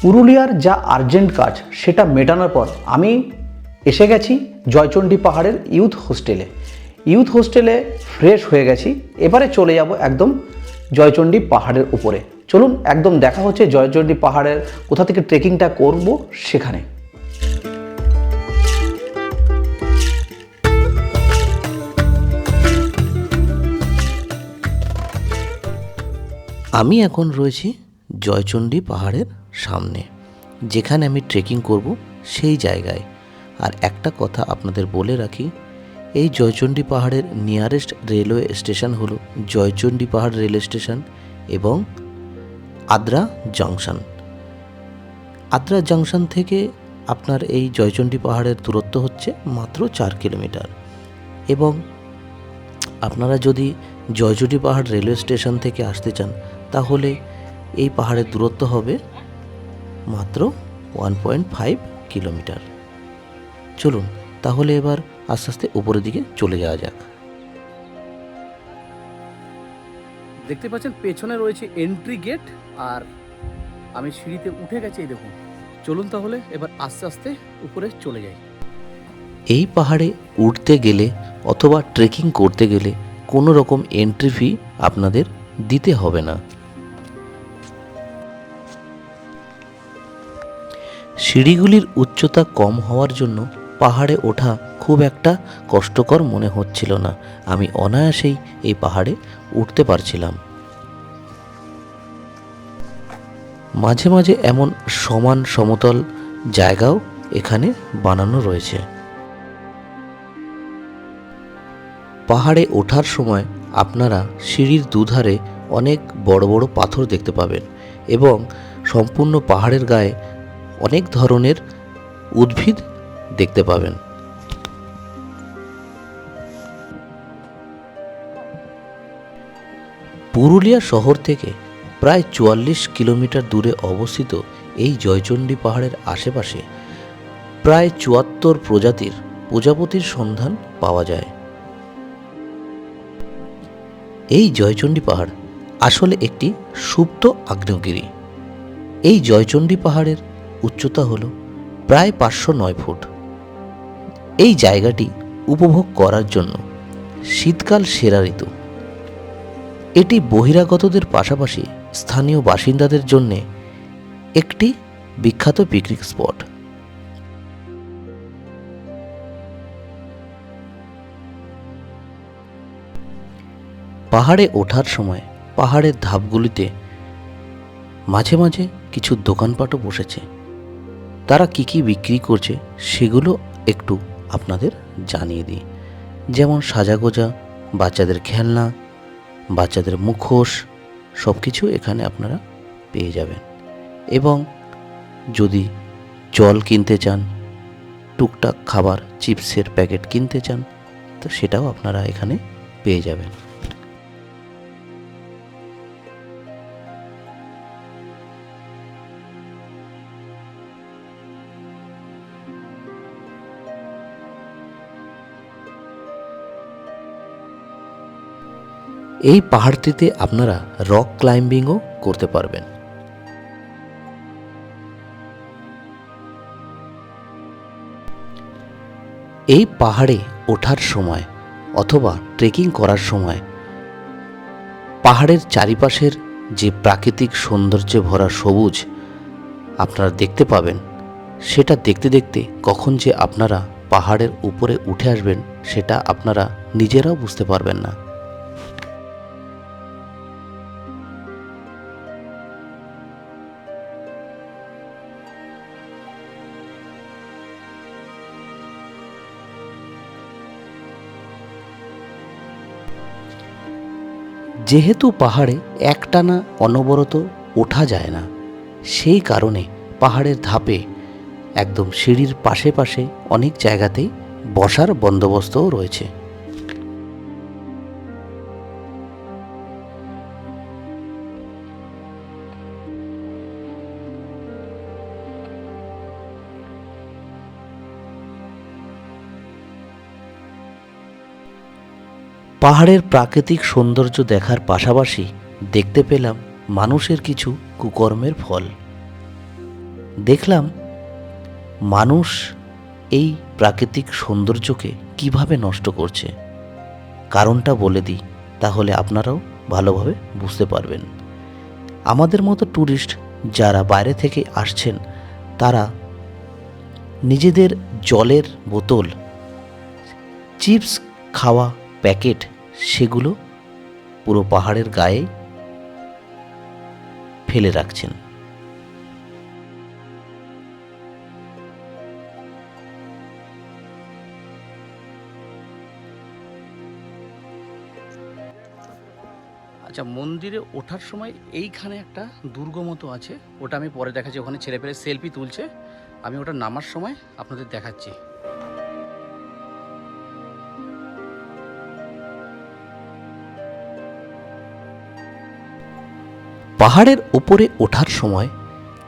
পুরুলিয়ার যা আর্জেন্ট কাজ সেটা মেটানোর পর আমি এসে গেছি জয়চণ্ডী পাহাড়ের ইউথ হোস্টেলে ফ্রেশ হয়ে গেছি। এবারে চলে যাব একদম জয়চণ্ডী পাহাড়ের উপরে। চলুন একদম দেখা হচ্ছে জয়চণ্ডী পাহাড়ের কোথা থেকে ট্রেকিংটা করব সেখানে। আমি এখন রয়েছি জয়চণ্ডী পাহাড়ের সামনে, যেখানে আমি ট্রেকিং করব সেই জায়গায়। আর একটা কথা আপনাদের বলে রাখি, এই জয়চণ্ডী পাহাড়ের নিয়ারেস্ট রেলওয়ে স্টেশন হলো জয়চণ্ডী পাহাড় রেল স্টেশন এবং আদ্রা জংশন। আদ্রা জংশন থেকে আপনার এই জয়চণ্ডী পাহাড়ের দূরত্ব হচ্ছে মাত্র 4 কিলোমিটার। এবং আপনারা যদি জয়চণ্ডী পাহাড় রেলওয়ে স্টেশন থেকে আসতে চান তাহলে এই পাহাড়ের দূরত্ব হবে মাত্র 1.5 কিলোমিটার। চলুন তাহলে এবার আস্তে আস্তে উপরের দিকে চলে যাওয়া যাক। দেখতে পাচ্ছেন পেছনে রয়েছে এন্ট্রি গেট, আর আমি সিঁড়িতে উঠে গেছি। এই দেখুন, চলুন তাহলে এবার আস্তে আস্তে উপরে চলে যাই। এই পাহাড়ে উঠতে গেলে অথবা ট্রেকিং করতে গেলে কোনো রকম এন্ট্রি ফি আপনাদের দিতে হবে না। সিঁড়িগুলির উচ্চতা কম হওয়ার জন্য পাহাড়ে ওঠা খুব একটা কষ্টকর মনে হচ্ছিল না। আমি অনায়াসেই এই পাহাড়ে উঠতে পারছিলাম। মাঝে মাঝে এমন সমান সমতল জায়গাও এখানে বানানো রয়েছে। পাহাড়ে ওঠার সময় আপনারা সিঁড়ির দুধারে অনেক বড় বড় পাথর দেখতে পাবেন এবং সম্পূর্ণ পাহাড়ের গায়ে অনেক ধরনের উদ্ভিদ দেখতে পাবেন। পুরুলিয়া শহর থেকে প্রায় 44 কিলোমিটার দূরে অবস্থিত এই জয়চণ্ডী পাহাড়ের আশেপাশে প্রায় 74 প্রজাতির প্রজাপতির সন্ধান পাওয়া যায়। এই জয়চণ্ডী পাহাড় আসলে একটি সুপ্ত আগ্নেয়গিরি। এই জয়চণ্ডী পাহাড়ের উচ্চতা হল প্রায় 509 ফুট। এই জায়গাটি উপভোগ করার জন্য শীতকাল সেরা ঋতু। এটি বহিরাগতদের পাশাপাশি স্থানীয় বাসিন্দাদের জন্য একটি বিখ্যাত পিকনিক স্পট। পাহাড়ে ওঠার সময় পাহাড়ের ধাপগুলিতে মাঝে মাঝে কিছু দোকানপাটও বসেছে। তারা কি বিক্রি করছে সেগুলো একটু আপনাদের জানিয়ে দিই। যেমন সাজাগোজা, বাচ্চাদের খেলনা, বাচ্চাদের মুখোশ, সব কিছু এখানে আপনারা পেয়ে যাবেন। এবং যদি জল কিনতে চান, টুকটাক খাবার, চিপসের প্যাকেট কিনতে চান, তো সেটাও আপনারা এখানে পেয়ে যাবেন। এই পাহাড়টিতে আপনারা রক ক্লাইম্বিংও করতে পারবেন। এই পাহাড়ে ওঠার সময় অথবা ট্রেকিং করার সময় পাহাড়ের চারিপাশের যে প্রাকৃতিক সৌন্দর্যে ভরা সবুজ আপনারা দেখতে পাবেন, সেটা দেখতে দেখতে কখন যে আপনারা পাহাড়ের উপরে উঠে আসবেন সেটা আপনারা নিজেরাও বুঝতে পারবেন না। যেহেতু পাহাড়ে একটানা অনবরত ওঠা যায় না, সেই কারণে পাহাড়ের ধাপে একদম সিঁড়ির পাশে পাশে অনেক জায়গাতেই বসার বন্দোবস্তও রয়েছে। পাহাড়ের প্রাকৃতিক সৌন্দর্য দেখার পাশাপাশি দেখতে পেলাম মানুষের কিছু কুকর্মের ফল। দেখলাম মানুষ এই প্রাকৃতিক সৌন্দর্যকে কিভাবে নষ্ট করছে। কারণটা বলে দিই, তাহলে আপনারাও ভালোভাবে বুঝতে পারবেন। আমাদের মতো ট্যুরিস্ট যারা বাইরে থেকে আসছেন, তারা নিজেদের জলের বোতল, চিপস খাওয়া প্যাকেট, সেগুলো পুরো পাহাড়ের গায়ে ফেলে রাখছেন। আচ্ছা, মন্দিরে ওঠার সময় এইখানে একটা দুর্গ মতো আছে, ওটা আমি পরে দেখাচ্ছি। ওখানে ছেলেপেলে সেলফি তুলছে, আমি ওটা নামার সময় আপনাদের দেখাচ্ছি। পাহাড়ের ওপরে ওঠার সময়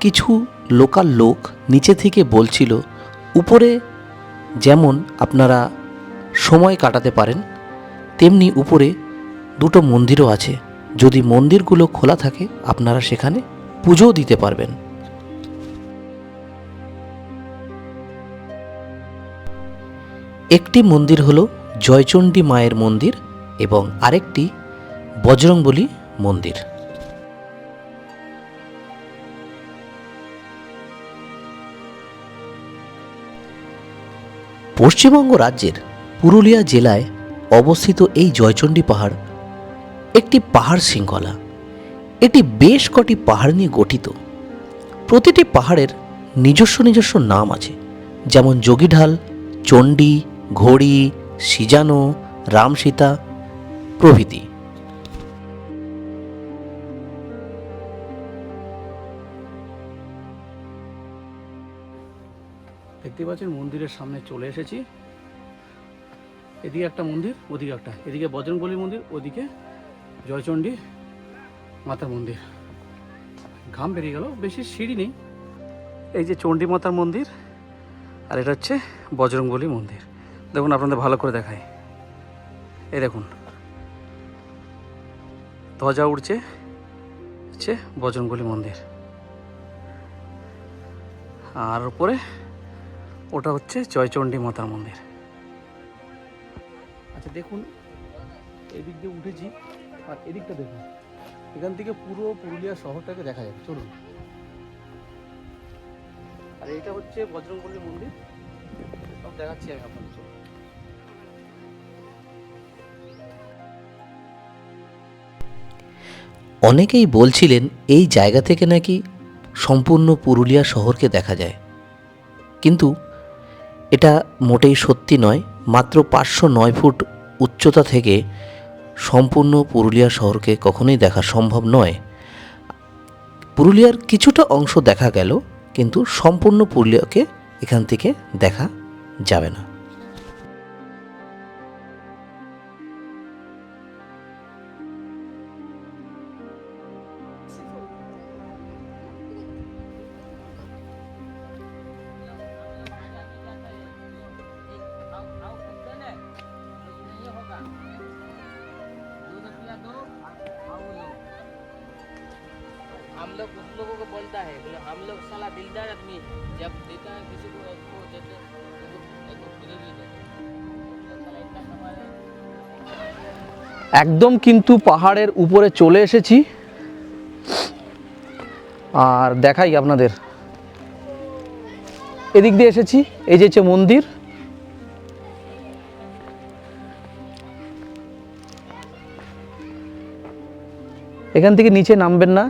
কিছু লোকাল লোক নিচে থেকে বলছিল, উপরে যেমন আপনারা সময় কাটাতে পারেন, তেমনি উপরে দুটো মন্দিরও আছে। যদি মন্দিরগুলো খোলা থাকে, আপনারা সেখানে পুজোও দিতে পারবেন। একটি মন্দির হলো জয়চণ্ডী মায়ের মন্দির এবং আরেকটি বজরংবলী মন্দির। পশ্চিমবঙ্গ রাজ্যের পুরুলিয়া জেলায় অবস্থিত এই জয়চণ্ডী পাহাড় একটি পাহাড় শৃঙ্খলা। এটি বেশ কটি পাহাড় নিয়ে গঠিত। প্রতিটি পাহাড়ের নিজস্ব নিজস্ব নাম আছে, যেমন যোগীঢাল, চণ্ডী, ঘড়ি, সিজানো, রামসীতা প্রভৃতি। দেখতে পাচ্ছেন মন্দিরের সামনে চলে এসেছি। এদিকে একটা মন্দির, ওদিকে একটা, এদিকে বজরংবলী মন্দির, ওদিকে জয়চণ্ডী মাতার মন্দির। ঘাম বেরিয়ে গেল, বেশি সিঁড়ি নেই। এই যে চণ্ডী মাতার মন্দির, আর এটা হচ্ছে বজরংবলী মন্দির। দেখুন, আপনাদের ভালো করে দেখায়, এই দেখুন ধ্বজা উঠছে, হচ্ছে বজরংবলী মন্দির। আর উপরে ওটা হচ্ছে জয়চণ্ডী মাতার মন্দির। আচ্ছা দেখুন, এদিক দিয়ে উঠেছি, আর এদিকটা দেখুন, এখান থেকে পুরো পুরুলিয়া শহরটাকে দেখা যায়। চলুন। আর এটা হচ্ছে বজরংবলী মন্দির, সব দেখাচ্ছি আমি আপনাদের। অনেকেই বলছিলেন এই জায়গা থেকে নাকি সম্পূর্ণ পুরুলিয়া শহরকে দেখা যায়, কিন্তু এটা মোটেই সত্যি নয়। মাত্র 509 ফুট উচ্চতা থেকে সম্পূর্ণ পুরুলিয়া শহরকে কখনোই দেখা সম্ভব নয়। পুরুলিয়ার কিছুটা অংশ দেখা গেল, কিন্তু সম্পূর্ণ পুরুলিয়াকে এখান থেকে দেখা যাবে না। हम लोग उस लोगों को बोलता है, बोले हम लोग साला दिलदार आदमी है, जब देता है किसी को उसको देते फ्री भी देते साला इतना कमाल है। একদম কিন্তু পাহাড়ের উপরে চলে এসেছি, আর দেখাই আপনাদের। এদিক দিয়ে এসেছি, এই যে হচ্ছে মন্দির। এখান থেকে নিচে নামবেন না,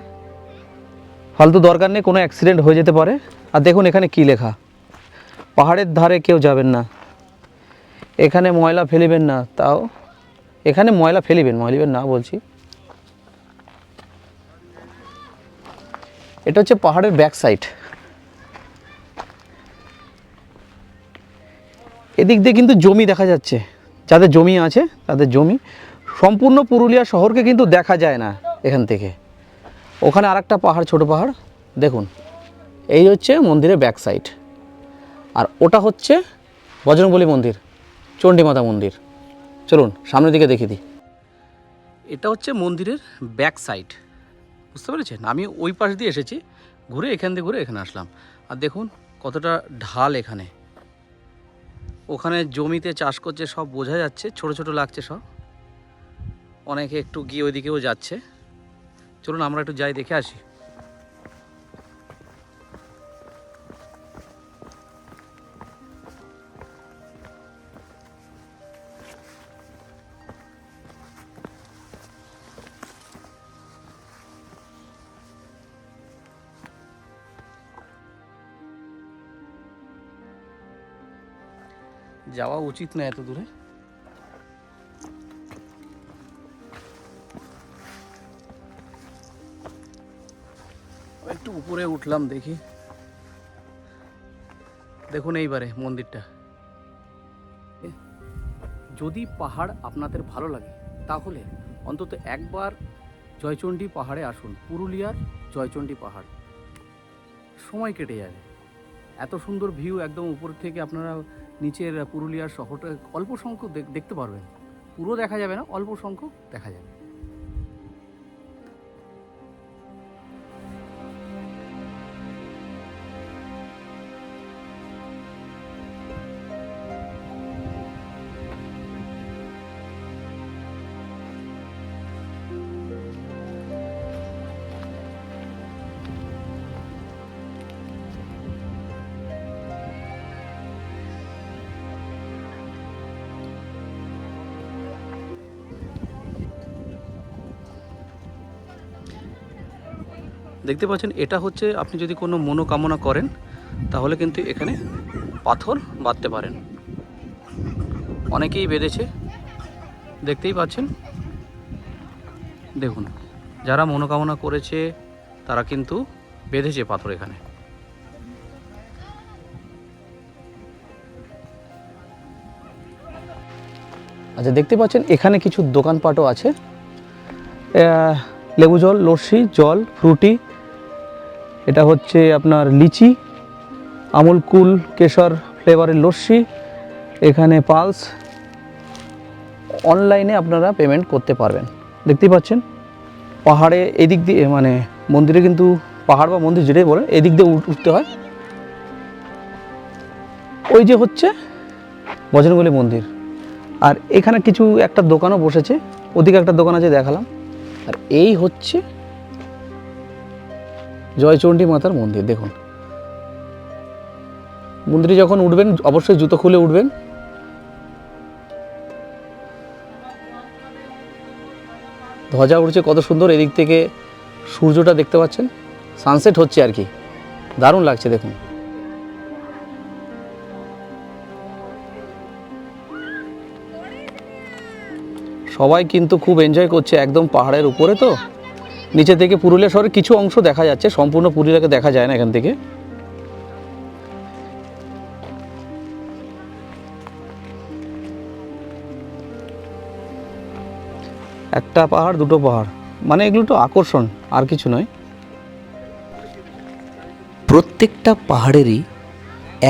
ফালতু দরকার নেই, কোনো অ্যাক্সিডেন্ট হয়ে যেতে পারে। আর দেখুন এখানে কি লেখা, পাহাড়ের ধারে কেউ যাবেন না, এখানে ময়লা ফেলিবেন না। তাও এখানে ময়লা ফেলিবেন, ময়লিবেন না বলছি। এটা হচ্ছে পাহাড়ের ব্যাক সাইড। এদিক দিয়ে কিন্তু জমি দেখা যাচ্ছে, যাদের জমি আছে তাদের জমি। সম্পূর্ণ পুরুলিয়া শহরকে কিন্তু দেখা যায় না এখান থেকে। ওখানে আরেকটা পাহাড়, ছোট পাহাড় দেখুন। এই হচ্ছে মন্দিরের ব্যাক সাইড, আর ওটা হচ্ছে বজরংবলী মন্দির, চণ্ডী মাতা মন্দির। চলুন সামনের দিকে দেখিয়ে দিই। এটা হচ্ছে মন্দিরের ব্যাক সাইড, বুঝতে পেরেছেন? আমি ওই পাশ দিয়ে এসেছি, ঘুরে এখান দিয়ে ঘুরে এখানে আসলাম। আর দেখুন কতটা ঢাল এখানে, ওখানে জমিতে চাষ করছে সব বোঝা যাচ্ছে, ছোট ছোট লাগছে সব। অনেকে একটু গিয়ে ওইদিকেও যাচ্ছে। চলুন আমরা একটু যাই, দেখে আসি। যাওয়া উচিত না এত দূরে। একটু উপরে উঠলাম, দেখি। দেখুন এইবারে মন্দিরটা। যদি পাহাড় আপনাদের ভালো লাগে তাহলে অন্তত একবার জয়চণ্ডী পাহাড়ে আসুন। পুরুলিয়ার জয়চণ্ডী পাহাড়, সময় কেটে যাবে। এত সুন্দর ভিউ একদম উপর থেকে আপনারা নিচের পুরুলিয়ার শহরটা অল্প সংখ্যক দেখতে পারবেন। পুরো দেখা যাবে না, অল্প সংখ্যক দেখা যাবে। দেখতে পাচ্ছেন, এটা হচ্ছে আপনি যদি কোনো মনোকামনা করেন তাহলে কিন্তু এখানে পাথর বাঁধতে পারেন। অনেকেই বেঁধেছে, দেখতেই পাচ্ছেন। দেখুন, যারা মনোকামনা করেছে তারা কিন্তু বেঁধেছে পাথর এখানে। আচ্ছা, দেখতে পাচ্ছেন এখানে কিছু দোকানপাটও আছে। লেবু জল, লস্যি, জল, ফ্রুটি, এটা হচ্ছে আপনার লিচি, আমুল কুল কেশর ফ্লেভারের লস্যি, এখানে পালস। অনলাইনে আপনারা পেমেন্ট করতে পারবেন। দেখতেই পাচ্ছেন পাহাড়ে এদিক দিয়ে, মানে মন্দিরে কিন্তু পাহাড় বা মন্দির যেটাই বলেন, এদিক দিয়ে উঠতে হয়। ওই যে হচ্ছে বজরংবলী মন্দির। আর এখানে কিছু একটা দোকানও বসেছে, ওদিকে একটা দোকান আছে দেখালাম। আর এই হচ্ছে জয়চণ্ডী মাতার মন্দির। দেখুন, মন্দিরে যখন উঠবেন অবশ্যই জুতো খুলে উঠবেন। ধ্বজা উঠছে কত সুন্দর, এদিক থেকে সূর্যটা দেখতে পাচ্ছেন, সানসেট হচ্ছে আর কি, দারুণ লাগছে। দেখুন, সবাই কিন্তু খুব এনজয় করছে। একদম পাহাড়ের উপরে তো, নিচে থেকে পুরুলিয়া শহরের কিছু অংশ দেখা যাচ্ছে, সম্পূর্ণ পুরুলিয়াকে দেখা যায় না এখান থেকে। একটা পাহাড়, দুটো পাহাড়, মানে এগুলো তো আকর্ষণ, আর কিছু নয়। প্রত্যেকটা পাহাড়েরই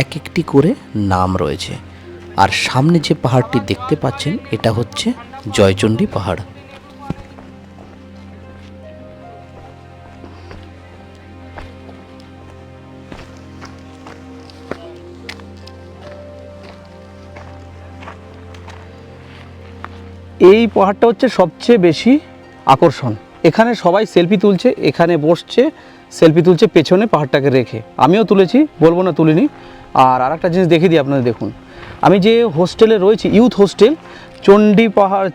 এক একটি করে নাম রয়েছে। আর সামনে যে পাহাড়টি দেখতে পাচ্ছেন এটা হচ্ছে জয়চণ্ডী পাহাড়। এই পাহাড়টা হচ্ছে সবচেয়ে বেশি আকর্ষণ। এখানে সবাই সেলফি তুলছে, এখানে বসছে, সেলফি তুলছে পেছনে পাহাড়টাকে রেখে। আমিও তুলেছি, বলবো না তুলিনি। আর আরেকটা জিনিস দেখিয়ে দিই আপনাদের। দেখুন, আমি যে হোস্টেলে রয়েছি, ইউথ হোস্টেল, চণ্ডী পাহাড়,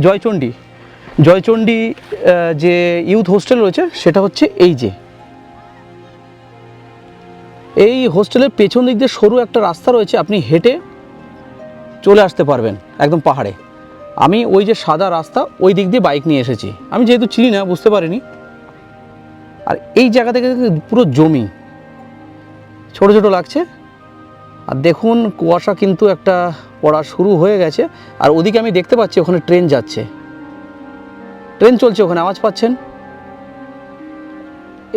জয়চণ্ডী যে ইউথ হোস্টেল রয়েছে সেটা হচ্ছে এই হোস্টেলের পেছন দিক দিয়ে সরু একটা রাস্তা রয়েছে, আপনি হেঁটে চলে আসতে পারবেন একদম পাহাড়ে। আমি ওই যে সাদা রাস্তা, ওই দিক দিয়ে বাইক নিয়ে এসেছি। আমি যেহেতু চিনি না, বুঝতে পারিনি। আর এই জায়গা থেকে পুরো জমি, ছোট ছোট লাগছে। আর দেখুন কুয়াশা কিন্তু একটা পড়া শুরু হয়ে গেছে। আর ওদিকে আমি দেখতে পাচ্ছি ওখানে ট্রেন যাচ্ছে, ট্রেন চলছে ওখানে, আওয়াজ পাচ্ছেন।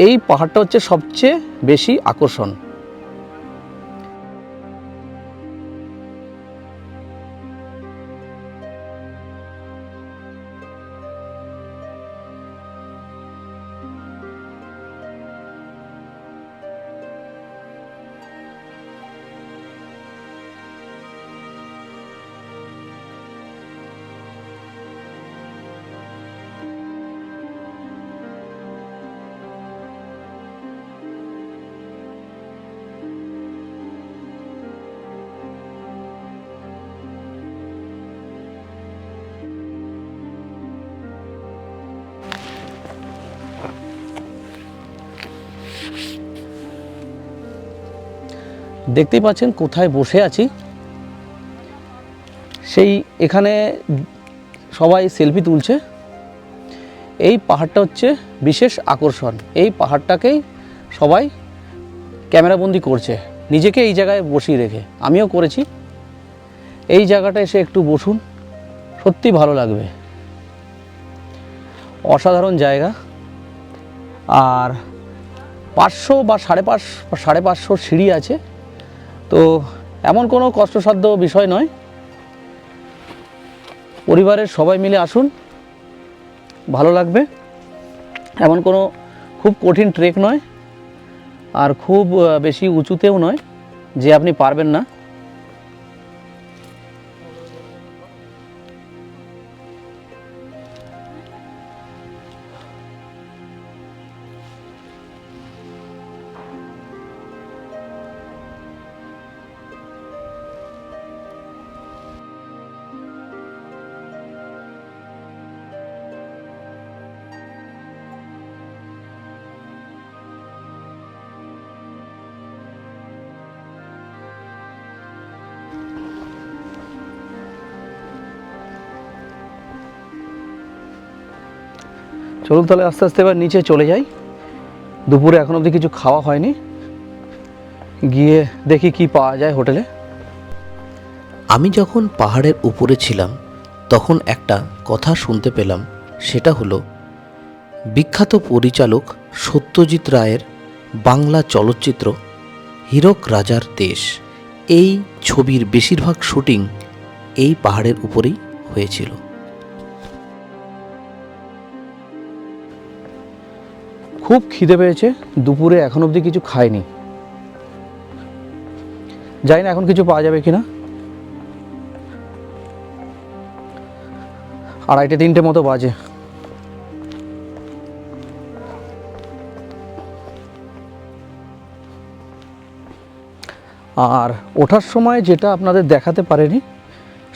এই পাহাড়টা হচ্ছে সবচেয়ে বেশি আকর্ষণ। দেখতেই পাচ্ছেন কোথায় বসে আছি, সেই এখানে সবাই সেলফি তুলছে। এই পাহাড়টা হচ্ছে বিশেষ আকর্ষণ, এই পাহাড়টাকেই সবাই ক্যামেরাবন্দি করছে নিজেকে এই জায়গায় বসিয়ে রেখে। আমিও করেছি। এই জায়গাটা এসে একটু বসুন, সত্যি ভালো লাগবে, অসাধারণ জায়গা। আর 500 বা 550 সিঁড়ি আছে, তো এমন কোনো কষ্টসাধ্য বিষয় নয়। পরিবারের সবাই মিলে আসুন, ভালো লাগবে। এমন কোনো খুব কঠিন ট্রেক নয়, আর খুব বেশি উঁচুতেও নয় যে আপনি পারবেন না। চলুন তাহলে আস্তে আস্তে এবার নিচে চলে যাই। দুপুরে এখন অবধি কিছু খাওয়া হয়নি, গিয়ে দেখি কি পাওয়া যায় হোটেলে। আমি যখন পাহাড়ের উপরে ছিলাম তখন একটা কথা শুনতে পেলাম, সেটা হলো বিখ্যাত পরিচালক সত্যজিৎ রায়ের বাংলা চলচ্চিত্র হীরক রাজার দেশ, এই ছবির বেশিরভাগ শুটিং এই পাহাড়ের উপরেই হয়েছিল। খুব খিদে পেয়েছে, দুপুরে এখন অবধি কিছু খাইনি, জানি না এখন কিছু পাওয়া যাবে কিনা। 2:30-3টে মতো বাজে। আর ওঠার সময় যেটা আপনাদের দেখাতে পারেনি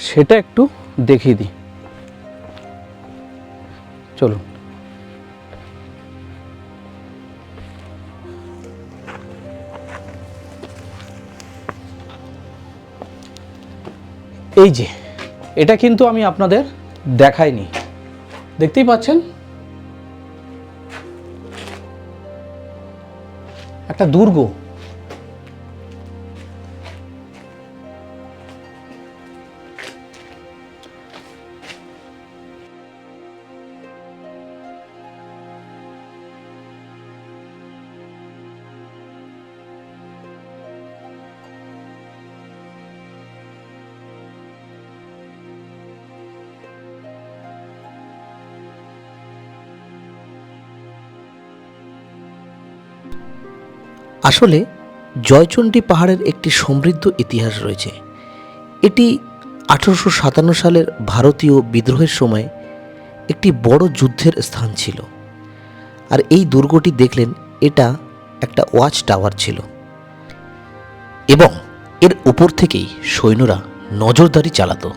সেটা একটু দেখিয়ে দিই, চলুন। এই যে এটা কিন্তু আমি আপনাদের দেখাইনি, দেখতেই পাচ্ছেন একটা দুর্গ। আসলে জয়চণ্ডী পাহাড়ের একটি সমৃদ্ধ ইতিহাস রয়েছে। এটি 1857 সালের ভারতীয় বিদ্রোহের সময় একটি বড় যুদ্ধের স্থান ছিল। আর এই দুর্গটি দেখলেন, এটা একটা ওয়াচ টাওয়ার ছিল এবং এর উপর থেকেই সৈন্যরা নজরদারি চালাতো।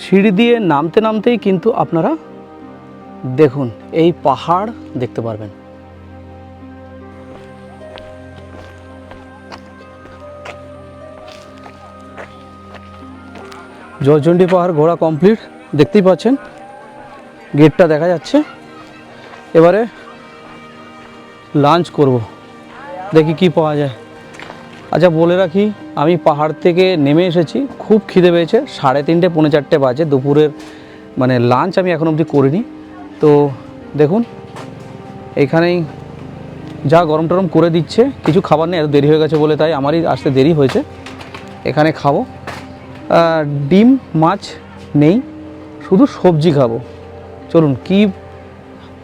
সিঁড়ি দিয়ে নামতে নামতেই কিন্তু আপনারা দেখুন এই পাহাড় দেখতে পারবেন। জয়চণ্ডী পাহাড় ঘোরা কমপ্লিট, দেখতেই পাচ্ছেন গেটটা দেখা যাচ্ছে। এবারে লাঞ্চ করব, দেখি কি পাওয়া যায়। আচ্ছা বলে রাখি, আমি পাহাড় থেকে নেমে এসেছি, খুব খিদে পেয়েছে, 3:30 পৌনে 4টে বাজে। দুপুরের মানে লাঞ্চ আমি এখন অবধি করিনি। তো দেখুন এইখানেই যা গরম টরম করে দিচ্ছে, কিছু খাবার নেই, এত দেরি হয়ে গেছে বলে, তাই আমারই আসতে দেরি হয়েছে। এখানে খাবো, ডিম মাছ নেই, শুধু সবজি খাবো। চলুন কি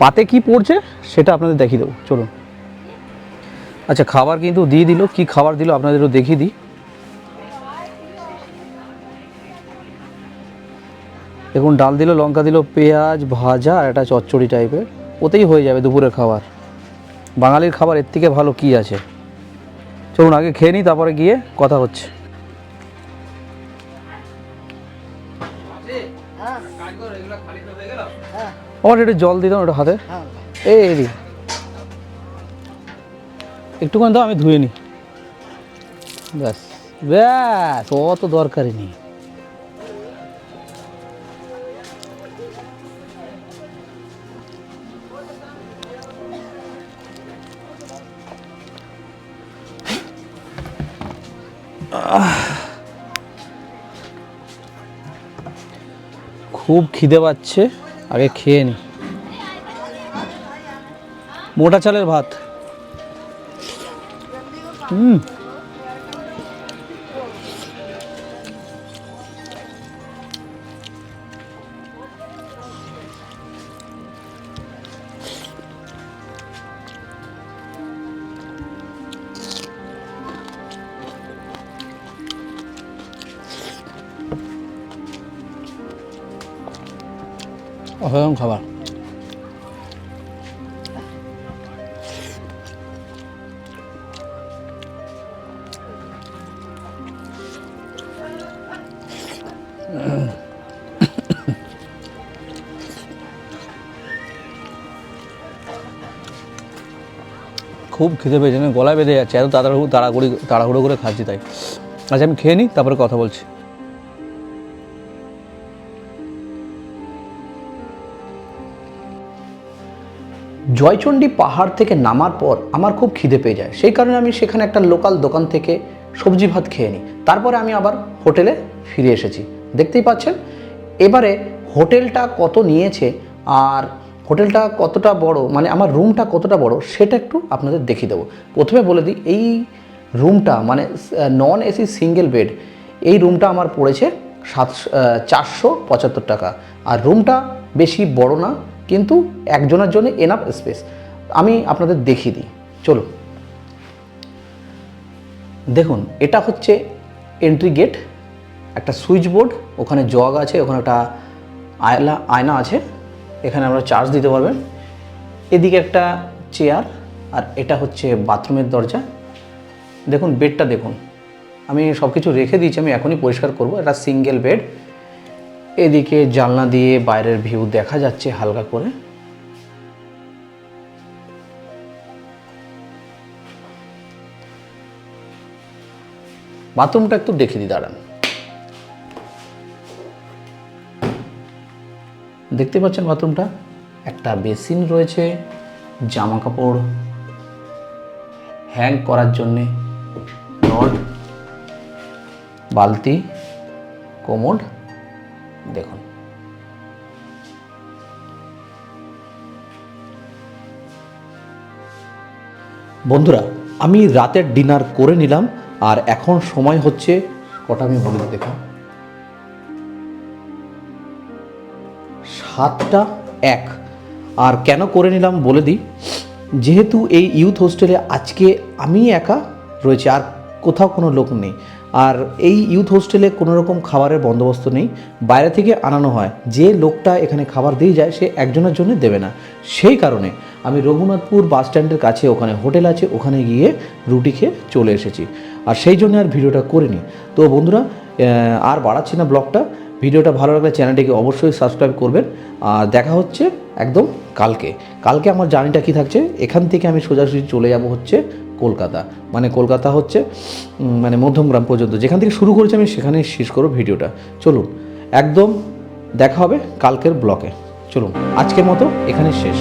পাতে কি পড়ছে সেটা আপনাদের দেখিয়ে দেবো, চলুন। আচ্ছা খাবার কিন্তু দিয়ে দিল, কি খাবার দিল আপনাদেরও দেখিয়ে দিই। দেখুন ডাল দিল, লঙ্কা দিল, পেঁয়াজ ভাজা আর একটা চচ্চড়ি টাইপের, ওতেই হয়ে যাবে দুপুরের খাবার। বাঙালির খাবার এর থেকে ভালো কি আছে। চলুন আগে খেয়ে নিই, তারপরে গিয়ে কথা হচ্ছে। আমার একটু জল দিতাম ওটা হাতে, এই একটুখানি দাও, আমি ধুয়ে নিই। ব্যাস ব্যাস, অত দরকারই নেই। খুব খিদে পাচ্ছে, আগে খেয়ে নি। মোটা চালের ভাত। অসাধারণ খাবার। খুব খিদে পেয়েছে, না গলায় বেঁধে যাচ্ছে, এত তাড়াহুড়ো করে খাচ্ছি তাই। আচ্ছা আমি খেয়ে নিই, তারপরে কথা বলছি। জয়চণ্ডী পাহাড় থেকে নামার পর আমার খুব খিদে পেয়ে যায়, সেই কারণে আমি সেখানে একটা লোকাল দোকান থেকে সবজি ভাত খেয়ে নিই। তারপরে আমি আবার হোটেলে ফিরে এসেছি, দেখতেই পাচ্ছেন। এবারে হোটেলটা কত নিয়েছে আর হোটেলটা কতটা বড়, মানে আমার রুমটা কতটা বড়, সেটা একটু আপনাদের দেখিয়ে দেবো। প্রথমে বলে দিই, এই রুমটা মানে নন এসি সিঙ্গেল বেড, এই রুমটা আমার পড়েছে 475 টাকা। আর রুমটা বেশি বড় না, কিন্তু একজনের জন্য এনাফ স্পেস। আমি আপনাদের দেখিয়ে দিই, চলো। দেখুন, এটা হচ্ছে এন্ট্রি গেট, একটা সুইচ বোর্ড, ওখানে জগ আছে, ওখানে একটা আয়না আছে, এখানে আমরা চার্জ দিতে পারবেন। এদিকে একটা চেয়ার, আর এটা হচ্ছে বাথরুমের দরজা। দেখুন বেডটা দেখুন, আমি সব কিছু রেখে দিয়েছি, আমি এখনই পরিষ্কার করব। এটা সিঙ্গেল বেড, এদিকে জানলা দিয়ে বাইরের ভিউ দেখা যাচ্ছে হালকা করে। বাথরুমটা একটু দেখে দিই, দাঁড়ান। দেখতে পাচ্ছেন বাথরুমটা, একটা বেসিন রয়েছে, জামা কাপড় হ্যাং করার জন্যে রড, বালতি, কোমোড। দেখুন, বন্ধুরা আমি রাতের ডিনার করে নিলাম, আর এখন সময় হচ্ছে কটা আমি বলে দিই, দেখুন 7:01। আর কেন করে নিলাম বলে দিই, যেহেতু এই ইউথ হোস্টেলে আজকে আমি একা রয়েছে, আর কোথাও কোনো লোক নেই। আর এই ইউথ হোস্টেলে কোনো রকম খাবারের বন্দোবস্ত নেই, বাইরে থেকে আনানো হয়। যে লোকটা এখানে খাবার দিয়ে যায় সে একজনের জন্য দেবে না, সেই কারণে আমি রঘুনাথপুর বাস স্ট্যান্ডের কাছে ওখানে হোটেল আছে, ওখানে গিয়ে রুটি খেয়ে চলে এসেছি। আর সেই জন্য আর ভিডিওটা করিনি। তো বন্ধুরা আর বাড়াচ্ছি না ব্লগটা। ভিডিওটা ভালো লাগলে চ্যানেলটিকে অবশ্যই সাবস্ক্রাইব করবেন। আর দেখা হচ্ছে একদম কালকে আমার জার্নিটা কী থাকছে, এখান থেকে আমি সোজাসুজি চলে যাব হচ্ছে কলকাতা। মানে কলকাতা হচ্ছে মানে মধ্যমগ্রাম পর্যন্ত, যেখান থেকে শুরু করেছি আমি সেখানেই শেষ করব ভিডিওটা। চলুন, একদম দেখা হবে কালকের ব্লগে। চলুন, আজকের মতো এখানে শেষ।